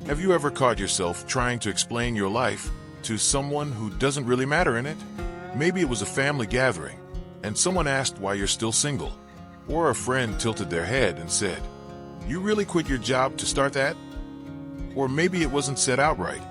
Have you ever caught yourself trying to explain your life to someone who doesn't really matter in it? Maybe it was a family gathering, and someone asked why you're still single. Or a friend tilted their head and said, "You really quit your job to start that?" Or maybe it wasn't said outright,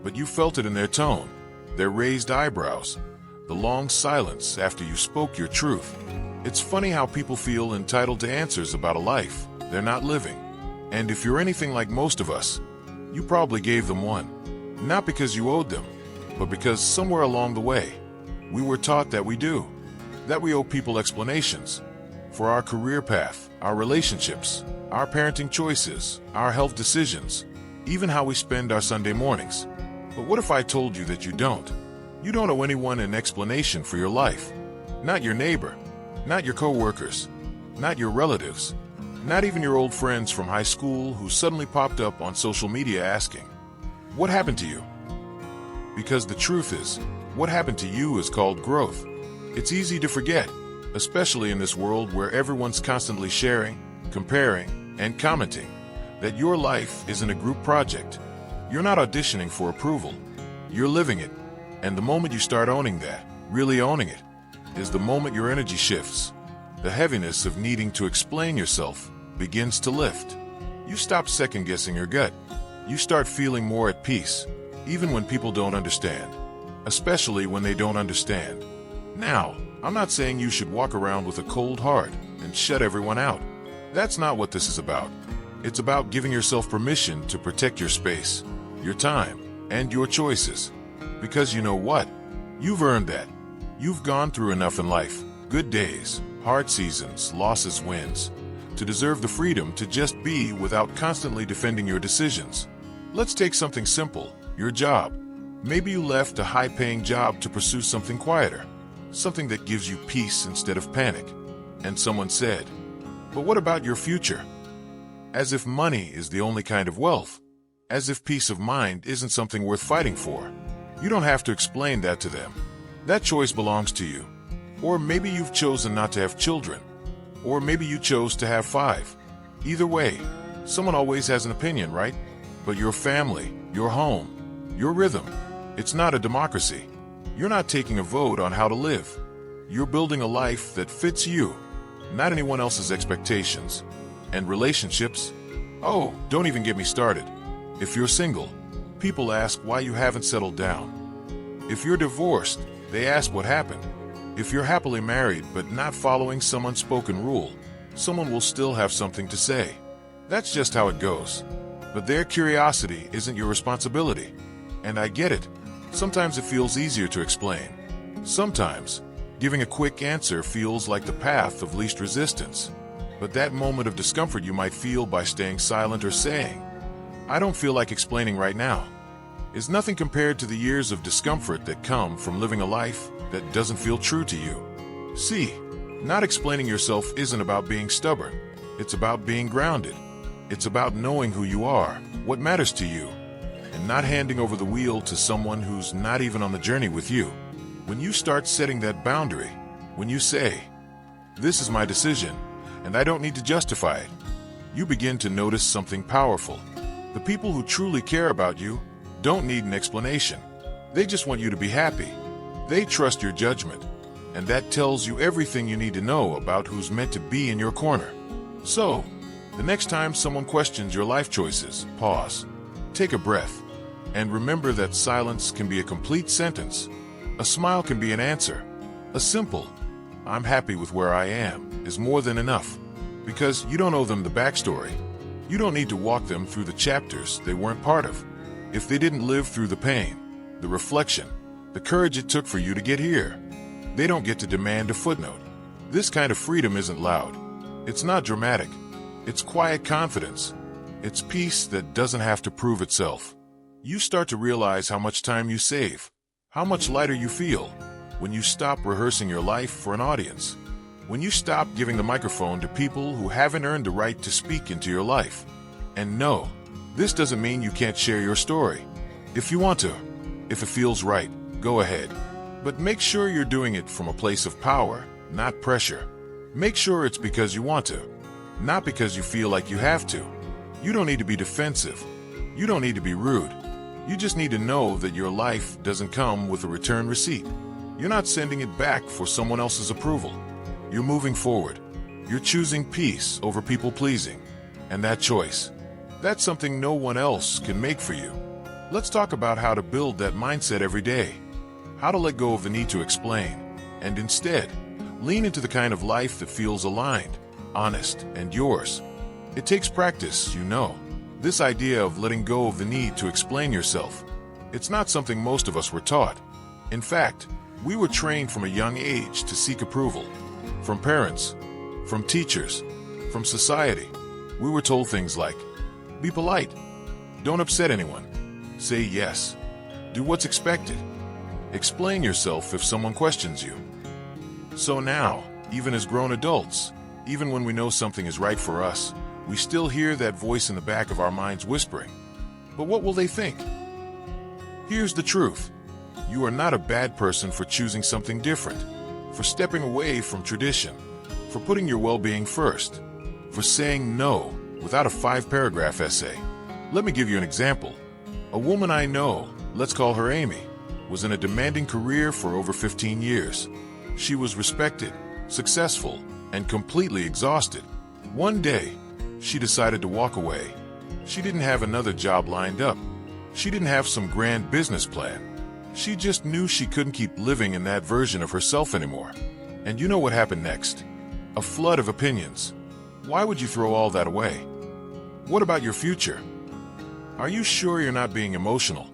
but you felt it in their tone, their raised eyebrows, the long silence after you spoke your truth. It's funny how people feel entitled to answers about a life they're not living. And if you're anything like most of us, you probably gave them one. Not because you owed them, but because somewhere along the way, we were taught that we do. That we owe people explanations for our career path, our relationships, our parenting choices, our health decisions, even how we spend our Sunday mornings. But what if I told you that you don't? You don't owe anyone an explanation for your life. Not your neighbor, not your coworkers, not your relatives, not even your old friends from high school who suddenly popped up on social media asking, "What happened to you?" Because the truth is, what happened to you is called growth. It's easy to forget, especially in this world where everyone's constantly sharing, comparing, and commenting, that your life isn't a group project. You're not auditioning for approval. You're living it. And the moment you start owning that, really owning it, is the moment your energy shifts. The heaviness of needing to explain yourself begins to lift. You stop second-guessing your gut. You start feeling more at peace, even when people don't understand, especially when they don't understand. Now, I'm not saying you should walk around with a cold heart and shut everyone out. That's not what this is about. It's about giving yourself permission to protect your space, your time, and your choices. Because you know what? You've earned that. You've gone through enough in life, good days, hard seasons, losses, wins, to deserve the freedom to just be without constantly defending your decisions. Let's take something simple, your job. Maybe you left a high-paying job to pursue something quieter, something that gives you peace instead of panic. And someone said, "But what about your future?" As if money is the only kind of wealth. As if peace of mind isn't something worth fighting for. You don't have to explain that to them. That choice belongs to you. Or maybe you've chosen not to have children. Or maybe you chose to have 5. Either way, someone always has an opinion, right? But your family, your home, your rhythm, it's not a democracy. You're not taking a vote on how to live. You're building a life that fits you, not anyone else's expectations. And relationships? Oh, don't even get me started. If you're single, people ask why you haven't settled down. If you're divorced, they ask what happened. If you're happily married but not following some unspoken rule, someone will still have something to say. That's just how it goes. But their curiosity isn't your responsibility. And I get it. Sometimes it feels easier to explain. Sometimes, giving a quick answer feels like the path of least resistance. But that moment of discomfort you might feel by staying silent or saying, "I don't feel like explaining right now," is nothing compared to the years of discomfort that come from living a life that doesn't feel true to you. See, not explaining yourself isn't about being stubborn. It's about being grounded. It's about knowing who you are, what matters to you, and not handing over the wheel to someone who's not even on the journey with you. When you start setting that boundary, when you say, "This is my decision, and I don't need to justify it," you begin to notice something powerful. The people who truly care about you don't need an explanation. They just want you to be happy. They trust your judgment, and that tells you everything you need to know about who's meant to be in your corner. So, the next time someone questions your life choices, pause, take a breath, and remember that silence can be a complete sentence. A smile can be an answer. A simple, "I'm happy with where I am," is more than enough, because you don't owe them the backstory. You don't need to walk them through the chapters they weren't part of. If they didn't live through the pain, the reflection, the courage it took for you to get here, they don't get to demand a footnote. This kind of freedom isn't loud. It's not dramatic. It's quiet confidence. It's peace that doesn't have to prove itself. You start to realize how much time you save, how much lighter you feel, when you stop rehearsing your life for an audience. When you stop giving the microphone to people who haven't earned the right to speak into your life. And no, this doesn't mean you can't share your story. If you want to, if it feels right, go ahead. But make sure you're doing it from a place of power, not pressure. Make sure it's because you want to, not because you feel like you have to. You don't need to be defensive. You don't need to be rude. You just need to know that your life doesn't come with a return receipt. You're not sending it back for someone else's approval. You're moving forward. You're choosing peace over people-pleasing. And that choice, that's something no one else can make for you. Let's talk about how to build that mindset every day. How to let go of the need to explain, and instead, lean into the kind of life that feels aligned, honest, and yours. It takes practice, you know. This idea of letting go of the need to explain yourself, it's not something most of us were taught. In fact, we were trained from a young age to seek approval. From parents, from teachers, from society. We were told things like, be polite, don't upset anyone, say yes, do what's expected, explain yourself if someone questions you. So now, even as grown adults, even when we know something is right for us, we still hear that voice in the back of our minds whispering, but what will they think? Here's the truth. You are not a bad person for choosing something different, for stepping away from tradition, for putting your well-being first, for saying no without a 5-paragraph essay. Let me give you an example. A woman I know, let's call her Amy, was in a demanding career for over 15 years. She was respected, successful, and completely exhausted. One day, she decided to walk away. She didn't have another job lined up. She didn't have some grand business plan. She just knew she couldn't keep living in that version of herself anymore. And you know what happened next? A flood of opinions. Why would you throw all that away? What about your future? Are you sure you're not being emotional?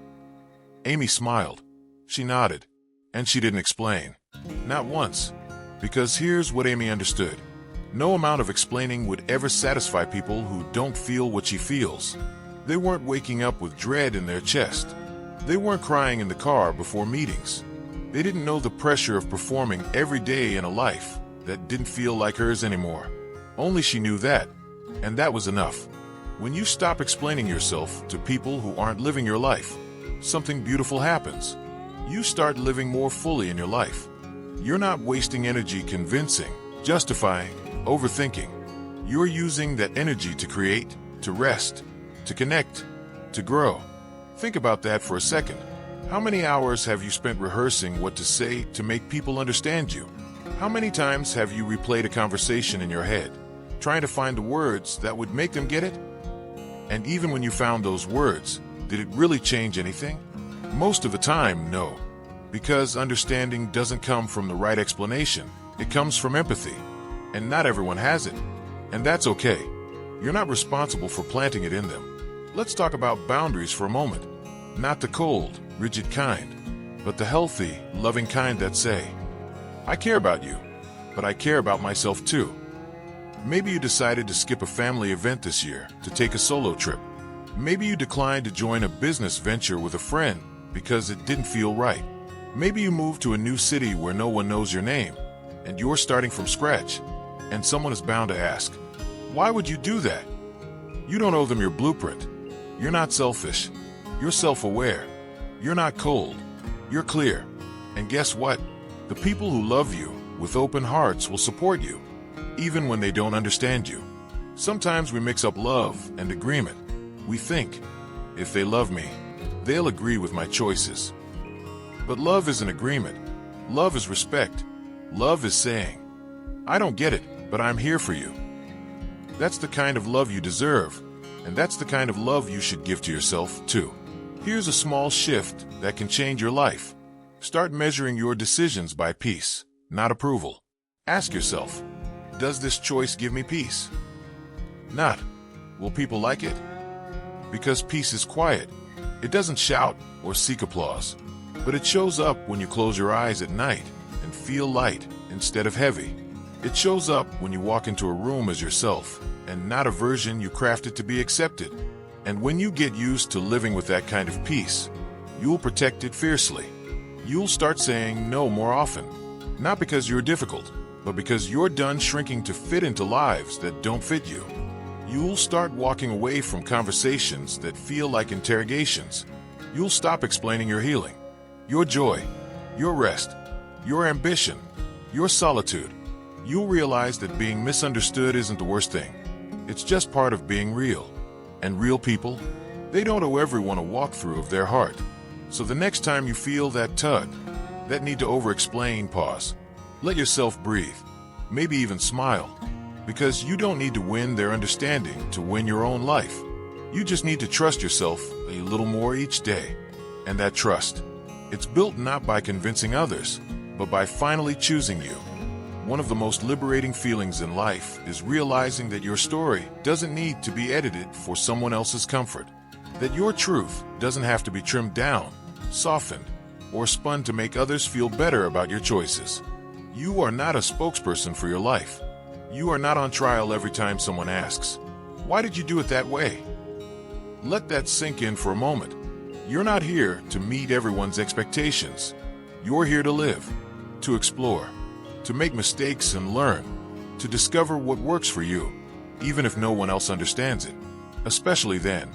Amy smiled. She nodded. And she didn't explain. Not once. Because here's what Amy understood. No amount of explaining would ever satisfy people who don't feel what she feels. They weren't waking up with dread in their chest. They weren't crying in the car before meetings. They didn't know the pressure of performing every day in a life that didn't feel like hers anymore. Only she knew that, and that was enough. When you stop explaining yourself to people who aren't living your life, something beautiful happens. You start living more fully in your life. You're not wasting energy convincing, justifying, overthinking. You're using that energy to create, to rest, to connect, to grow. Think about that for a second. How many hours have you spent rehearsing what to say to make people understand you? How many times have you replayed a conversation in your head, trying to find the words that would make them get it? And even when you found those words, did it really change anything? Most of the time, no. Because understanding doesn't come from the right explanation. It comes from empathy. And not everyone has it. And that's okay. You're not responsible for planting it in them. Let's talk about boundaries for a moment. Not the cold, rigid kind, but the healthy, loving kind that say, I care about you, but I care about myself too. Maybe you decided to skip a family event this year to take a solo trip. Maybe you declined to join a business venture with a friend because it didn't feel right. Maybe you moved to a new city where no one knows your name, and you're starting from scratch, and someone is bound to ask, why would you do that? You don't owe them your blueprint. You're not selfish. You're self-aware. You're not cold. You're clear. And guess what? The people who love you with open hearts will support you, even when they don't understand you. Sometimes we mix up love and agreement. We think, if they love me, they'll agree with my choices. But love is an agreement. Love is respect. Love is saying, I don't get it, but I'm here for you. That's the kind of love you deserve, and that's the kind of love you should give to yourself, too. Here's a small shift that can change your life. Start measuring your decisions by peace, not approval. Ask yourself, does this choice give me peace? Not, will people like it? Because peace is quiet. It doesn't shout or seek applause, but it shows up when you close your eyes at night and feel light instead of heavy. It shows up when you walk into a room as yourself and not a version you crafted to be accepted. And when you get used to living with that kind of peace, you'll protect it fiercely. You'll start saying no more often, not because you're difficult, but because you're done shrinking to fit into lives that don't fit you. You'll start walking away from conversations that feel like interrogations. You'll stop explaining your healing, your joy, your rest, your ambition, your solitude. You'll realize that being misunderstood isn't the worst thing. It's just part of being real. And real people They don't owe everyone a walkthrough of their heart. So the next time you feel that tug, that need to over-explain, pause. Let yourself breathe. Maybe even smile. Because you don't need to win their understanding to win your own life. You just need to trust yourself a little more each day. And that trust, it's built not by convincing others, but by finally choosing you. One of the most liberating feelings in life is realizing that your story doesn't need to be edited for someone else's comfort. That your truth doesn't have to be trimmed down, softened, or spun to make others feel better about your choices. You are not a spokesperson for your life. You are not on trial every time someone asks, "Why did you do it that way?" Let that sink in for a moment. You're not here to meet everyone's expectations. You're here to live, to explore, to make mistakes and learn, to discover what works for you, even if no one else understands it. Especially then.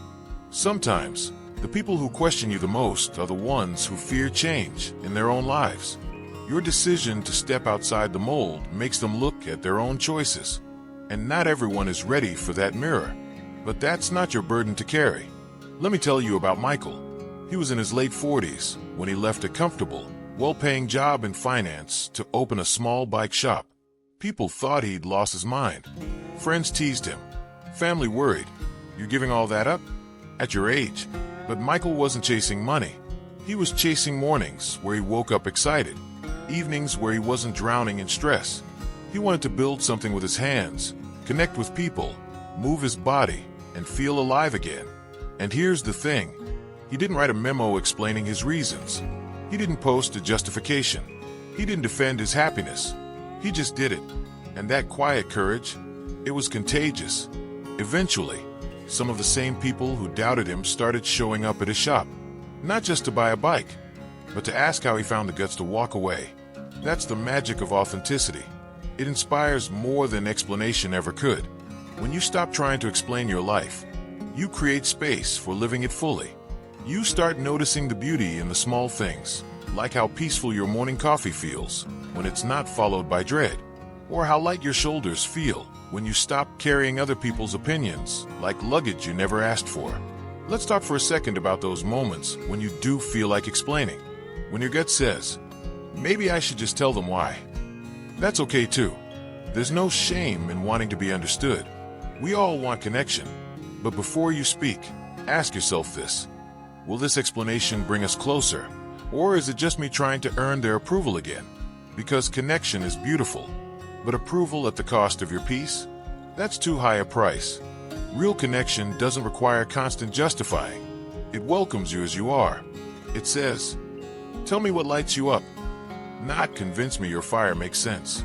Sometimes, the people who question you the most are the ones who fear change in their own lives. Your decision to step outside the mold makes them look at their own choices. And not everyone is ready for that mirror. But that's not your burden to carry. Let me tell you about Michael. He was in his late 40s when he left a comfortable, well-paying job in finance to open a small bike shop. People thought he'd lost his mind. Friends teased him. Family worried. "You're giving all that up? At your age?" But Michael wasn't chasing money. He was chasing mornings where he woke up excited, evenings where he wasn't drowning in stress. He wanted to build something with his hands, connect with people, move his body, and feel alive again. And here's the thing. He didn't write a memo explaining his reasons. He didn't post a justification. He didn't defend his happiness. He just did it. And that quiet courage, it was contagious. Eventually, some of the same people who doubted him started showing up at his shop. Not just to buy a bike, but to ask how he found the guts to walk away. That's the magic of authenticity. It inspires more than explanation ever could. When you stop trying to explain your life, you create space for living it fully. You start noticing the beauty in the small things, like how peaceful your morning coffee feels when it's not followed by dread, or how light your shoulders feel when you stop carrying other people's opinions like luggage you never asked for. Let's talk for a second about those moments when you do feel like explaining. When your gut says, "Maybe I should just tell them why." That's okay too. There's no shame in wanting to be understood. We all want connection. But before you speak, ask yourself this. Will this explanation bring us closer? Or is it just me trying to earn their approval again? Because connection is beautiful. But approval at the cost of your peace? That's too high a price. Real connection doesn't require constant justifying. It welcomes you as you are. It says, "Tell me what lights you up." Not "Convince me your fire makes sense."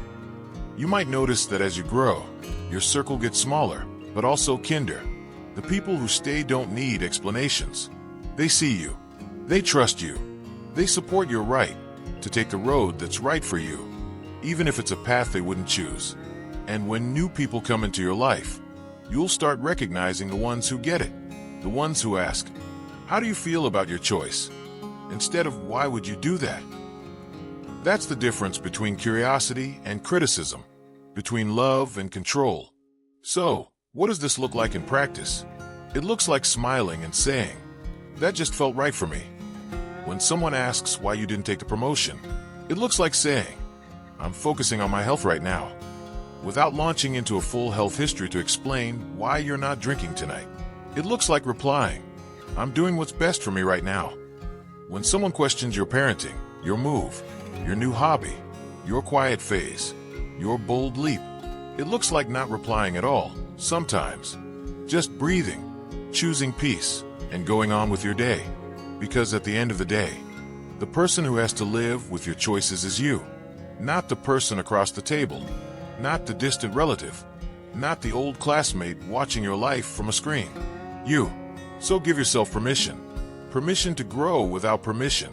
You might notice that as you grow, your circle gets smaller, but also kinder. The people who stay don't need explanations. They see you. They trust you. They support your right to take the road that's right for you, even if it's a path they wouldn't choose. And when new people come into your life, you'll start recognizing the ones who get it, the ones who ask, "How do you feel about your choice?" instead of "Why would you do that?" That's the difference between curiosity and criticism, between love and control. So, what does this look like in practice? It looks like smiling and saying, "That just felt right for me." When someone asks why you didn't take the promotion, it looks like saying, "I'm focusing on my health right now," without launching into a full health history to explain why you're not drinking tonight. It looks like replying, "I'm doing what's best for me right now." When someone questions your parenting, your move, your new hobby, your quiet phase, your bold leap, it looks like not replying at all, sometimes. Just breathing, choosing peace, and going on with your day. Because at the end of the day, the person who has to live with your choices is you. Not the person across the table, not the distant relative, not the old classmate watching your life from a screen. You. So give yourself permission. Permission to grow without permission.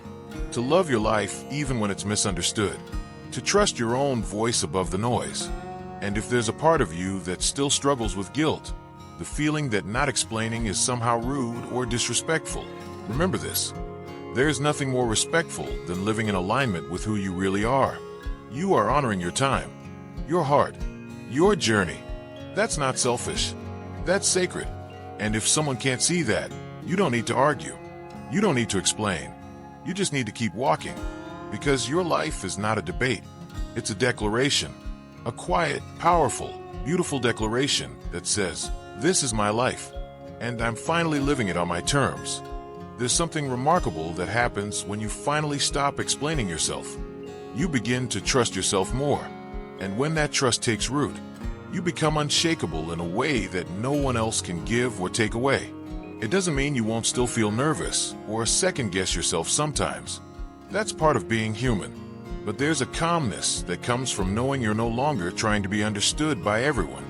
To love your life even when it's misunderstood. To trust your own voice above the noise. And if there's a part of you that still struggles with guilt, the feeling that not explaining is somehow rude or disrespectful, remember this. There's nothing more respectful than living in alignment with who you really are. You are honoring your time, your heart, your journey. That's not selfish. That's sacred. And if someone can't see that, You don't need to argue. You don't need to explain. You just need to keep walking. Because your life is not a debate. It's a declaration. A quiet, powerful, beautiful declaration that says, "This is my life, and I'm finally living it on my terms." There's something remarkable that happens when you finally stop explaining yourself. You begin to trust yourself more. And when that trust takes root, you become unshakable in a way that no one else can give or take away. It doesn't mean you won't still feel nervous or second-guess yourself sometimes. That's part of being human. But there's a calmness that comes from knowing you're no longer trying to be understood by everyone.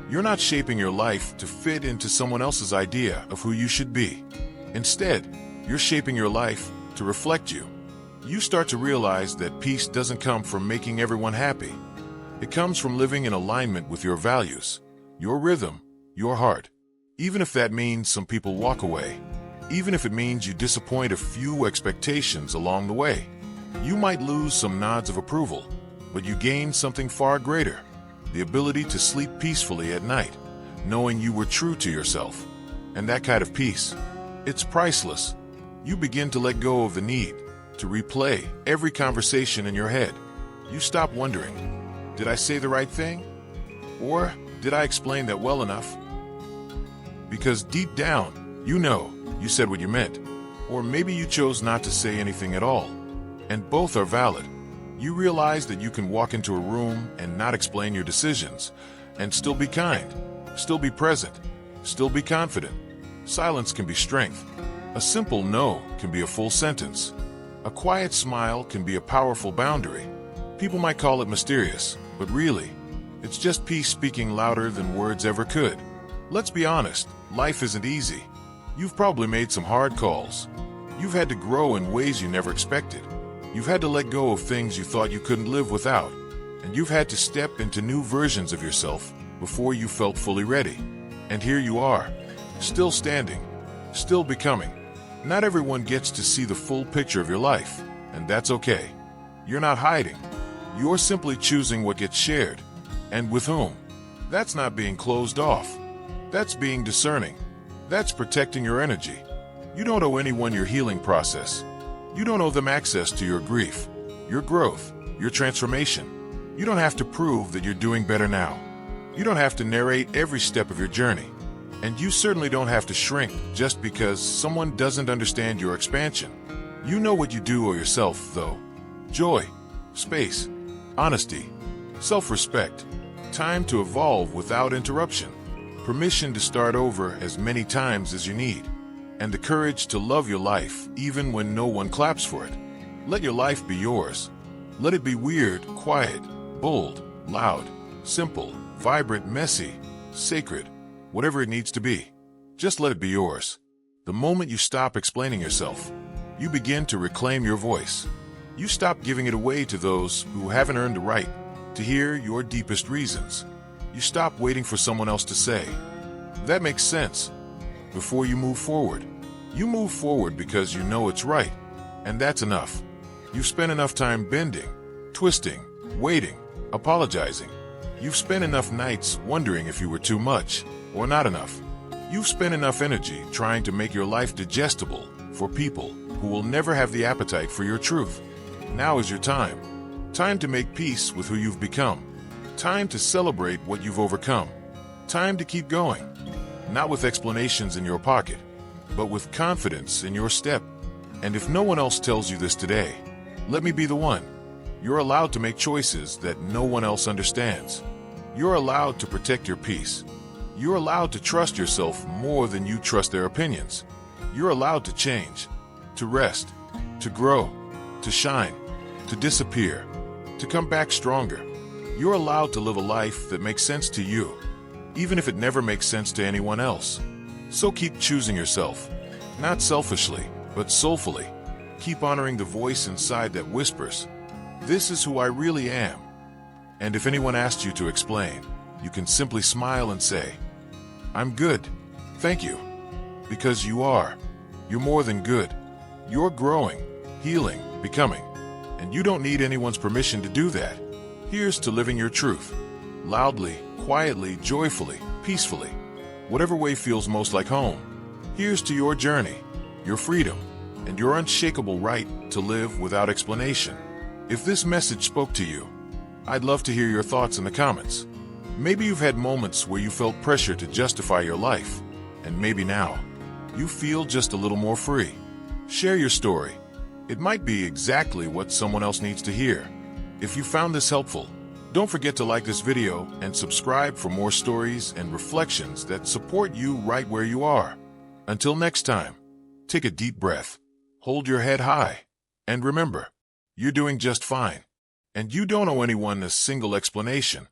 You're not shaping your life to fit into someone else's idea of who you should be. Instead, you're shaping your life to reflect you. You start to realize that peace doesn't come from making everyone happy. It comes from living in alignment with your values, your rhythm, your heart. Even if that means some people walk away, even if it means you disappoint a few expectations along the way. You might lose some nods of approval, but you gain something far greater, the ability to sleep peacefully at night, knowing you were true to yourself. And that kind of peace, it's priceless. You begin to let go of the need to replay every conversation in your head. You stop wondering, did I say the right thing? Or did I explain that well enough? Because deep down, you know you said what you meant. Or maybe you chose not to say anything at all. And both are valid. You realize that you can walk into a room and not explain your decisions, and still be kind, still be present, still be confident. Silence can be strength. A simple no can be a full sentence. A quiet smile can be a powerful boundary. People might call it mysterious, but really, it's just peace speaking louder than words ever could. Let's be honest, life isn't easy. You've probably made some hard calls. You've had to grow in ways you never expected. You've had to let go of things you thought you couldn't live without. And you've had to step into new versions of yourself before you felt fully ready. And here you are, still standing, still becoming. Not everyone gets to see the full picture of your life, and that's okay. You're not hiding. You're simply choosing what gets shared, and with whom. That's not being closed off. That's being discerning. That's protecting your energy. You don't owe anyone your healing process. You don't owe them access to your grief, your growth, your transformation. You don't have to prove that you're doing better now. You don't have to narrate every step of your journey. And you certainly don't have to shrink just because someone doesn't understand your expansion. You know what you do owe yourself, though. Joy, space, honesty, self-respect, time to evolve without interruption, permission to start over as many times as you need, and the courage to love your life even when no one claps for it. Let your life be yours. Let it be weird, quiet, bold, loud, simple, vibrant, messy, sacred, whatever it needs to be. Just let it be yours. The moment you stop explaining yourself, you begin to reclaim your voice. You stop giving it away to those who haven't earned the right to hear your deepest reasons. You stop waiting for someone else to say, "That makes sense," before you move forward. You move forward because you know it's right, and that's enough. You've spent enough time bending, twisting, waiting, apologizing. You've spent enough nights wondering if you were too much or not enough. You've spent enough energy trying to make your life digestible for people who will never have the appetite for your truth. Now is your time. Time to make peace with who you've become. Time to celebrate what you've overcome. Time to keep going. Not with explanations in your pocket, but with confidence in your step. And if no one else tells you this today, let me be the one. You're allowed to make choices that no one else understands. You're allowed to protect your peace. You're allowed to trust yourself more than you trust their opinions. You're allowed to change, to rest, to grow, to shine, to disappear, to come back stronger. You're allowed to live a life that makes sense to you, even if it never makes sense to anyone else. So keep choosing yourself, not selfishly, but soulfully. Keep honoring the voice inside that whispers, "This is who I really am." And if anyone asks you to explain, you can simply smile and say, "I'm good, thank you." Because you are. You're more than good. You're growing, healing, becoming. And you don't need anyone's permission to do that. Here's to living your truth. Loudly, quietly, joyfully, peacefully. Whatever way feels most like home. Here's to your journey, your freedom, and your unshakable right to live without explanation. If this message spoke to you, I'd love to hear your thoughts in the comments. Maybe you've had moments where you felt pressure to justify your life, and maybe now you feel just a little more free. Share your story. It might be exactly what someone else needs to hear. If you found this helpful, don't forget to like this video and subscribe for more stories and reflections that support you right where you are. Until next time, take a deep breath, hold your head high, and remember, you're doing just fine. And you don't owe anyone a single explanation.